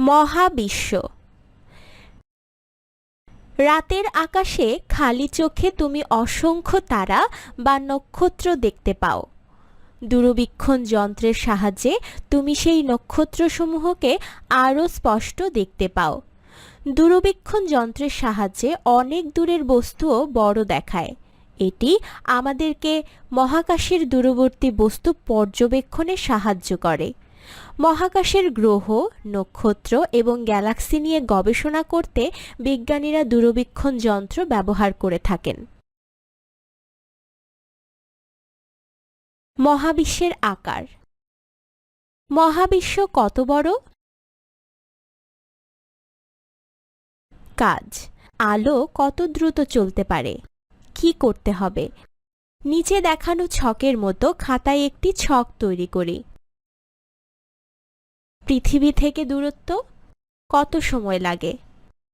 মহাবিশ্ব। রাতের আকাশে খালি চোখে তুমি অসংখ্য তারা বা নক্ষত্র দেখতে পাও। দূরবীক্ষণ যন্ত্রের সাহায্যে তুমি সেই নক্ষত্রসমূহকে আরও স্পষ্ট দেখতে পাও। দূরবীক্ষণ যন্ত্রের সাহায্যে অনেক দূরের বস্তুও বড় দেখায়। এটি আমাদেরকে মহাকাশের দূরবর্তী বস্তু পর্যবেক্ষণে সাহায্য করে। মহাকাশের গ্রহ, নক্ষত্র এবং গ্যালাক্সি নিয়ে গবেষণা করতে বিজ্ঞানীরা দূরবীক্ষণ যন্ত্র ব্যবহার করে থাকেন। মহাবিশ্বের আকার। মহাবিশ্ব কত বড়? কাজ। আলো কত দ্রুত চলতে পারে? কি করতে হবে? নিচে দেখানো ছকের মতো খাতায় একটি ছক তৈরি করি। পৃথিবী থেকে দূরত্ব কত সময় লাগে?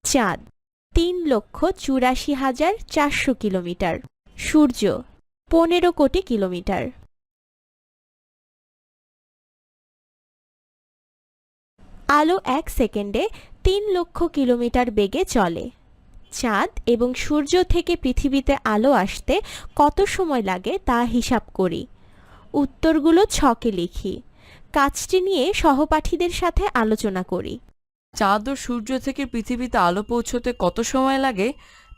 চাঁদ 3,84,400 কিলোমিটার। সূর্য 15 কোটি কিলোমিটার। আলো 1 সেকেন্ডে 3 লক্ষ কিলোমিটার বেগে চলে। চাঁদ এবং সূর্য থেকে পৃথিবীতে আলো আসতে কত সময় লাগে তা হিসাব করি। উত্তরগুলো ছকে লিখি। কাজটি নিয়ে সহপাঠীদের সাথে আলোচনা করি। চাঁদ ও সূর্য থেকে পৃথিবীতে আলো পৌঁছতে কত সময় লাগে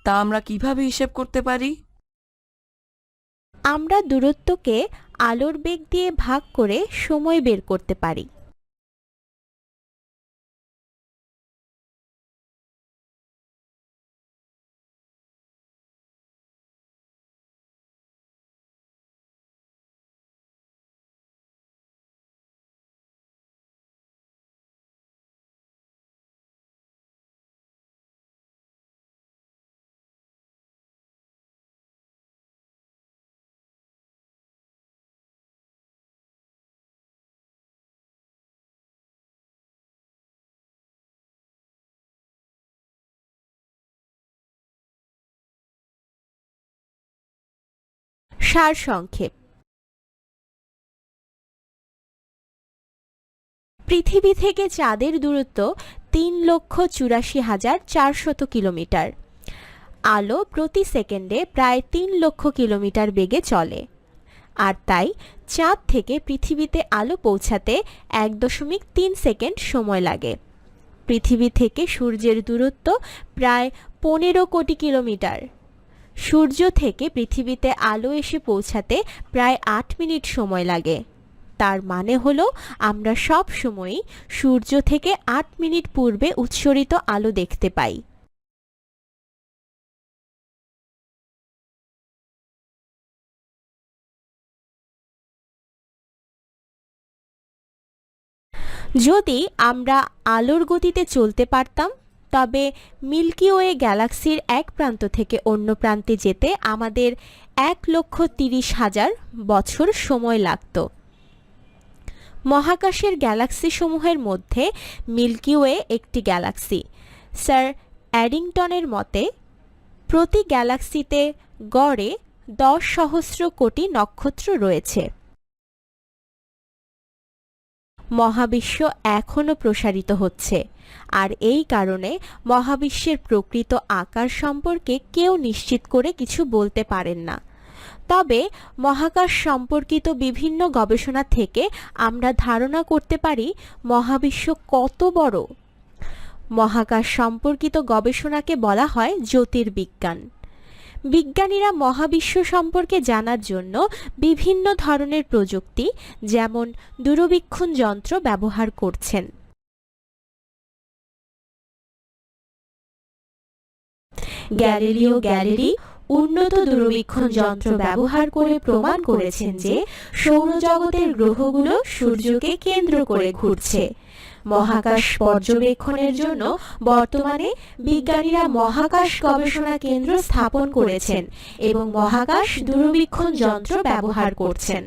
তা আমরা কিভাবে হিসেব করতে পারি? আমরা দূরত্বকে আলোর বেগ দিয়ে ভাগ করে সময় বের করতে পারি। সারসংক্ষেপ। পৃথিবী থেকে চাঁদের দূরত্ব 3,84,400 কিলোমিটার। আলো প্রতি সেকেন্ডে প্রায় 3 লক্ষ কিলোমিটার বেগে চলে। আর তাই চাঁদ থেকে পৃথিবীতে আলো পৌঁছাতে 1.3 সেকেন্ড সময় লাগে। পৃথিবী থেকে সূর্যের দূরত্ব প্রায় 15 কোটি কিলোমিটার। সূর্য থেকে পৃথিবীতে আলো এসে পৌঁছাতে প্রায় 8 মিনিট সময় লাগে। তার মানে হলো আমরা সব সময়ই সূর্য থেকে 8 মিনিট পূর্বে উৎসরিত আলো দেখতে পাই। যদি আমরা আলোর গতিতে চলতে পারতাম তবে মিল্কি ওয়ে গ্যালাক্সির এক প্রান্ত থেকে অন্য প্রান্তে যেতে আমাদের 1,30,000 বছর সময় লাগত। মহাকাশের গ্যালাক্সিসমূহের মধ্যে মিল্কি ওয়ে একটি গ্যালাক্সি। স্যার অ্যাডিংটনের মতে প্রতি গ্যালাক্সিতে গড়ে 10 সহস্র কোটি নক্ষত্র রয়েছে। মহাবিশ্ব এখনও প্রসারিত হচ্ছে, আর এই কারণে মহাবিশ্বের প্রকৃত আকার সম্পর্কে কেউ নিশ্চিত করে কিছু বলতে পারেন না। তবে মহাকাশ সম্পর্কিত বিভিন্ন গবেষণা থেকে আমরা ধারণা করতে পারি মহাবিশ্ব কত বড়। মহাকাশ সম্পর্কিত গবেষণাকে বলা হয় জ্যোতির্বিজ্ঞান। বিজ্ঞানীরা মহাবিশ্ব সম্পর্কে জানার জন্য বিভিন্ন ধরনের প্রযুক্তি যেমন দূরবীক্ষণ যন্ত্র ব্যবহার করছেন। গ্যালিলিও গ্যালিলি উন্নত দূরবীক্ষণ যন্ত্র ব্যবহার করে প্রমাণ করেছেন যে সৌরজগতের গ্রহগুলো সূর্যকে কেন্দ্র করে ঘুরছে। মহাকাশ পর্যবেক্ষণের জন্য বর্তমানে বিজ্ঞানীরা মহাকাশ গবেষণা কেন্দ্র স্থাপন করেছেন এবং মহাকাশ দূরবীক্ষণ যন্ত্র ব্যবহার করছেন।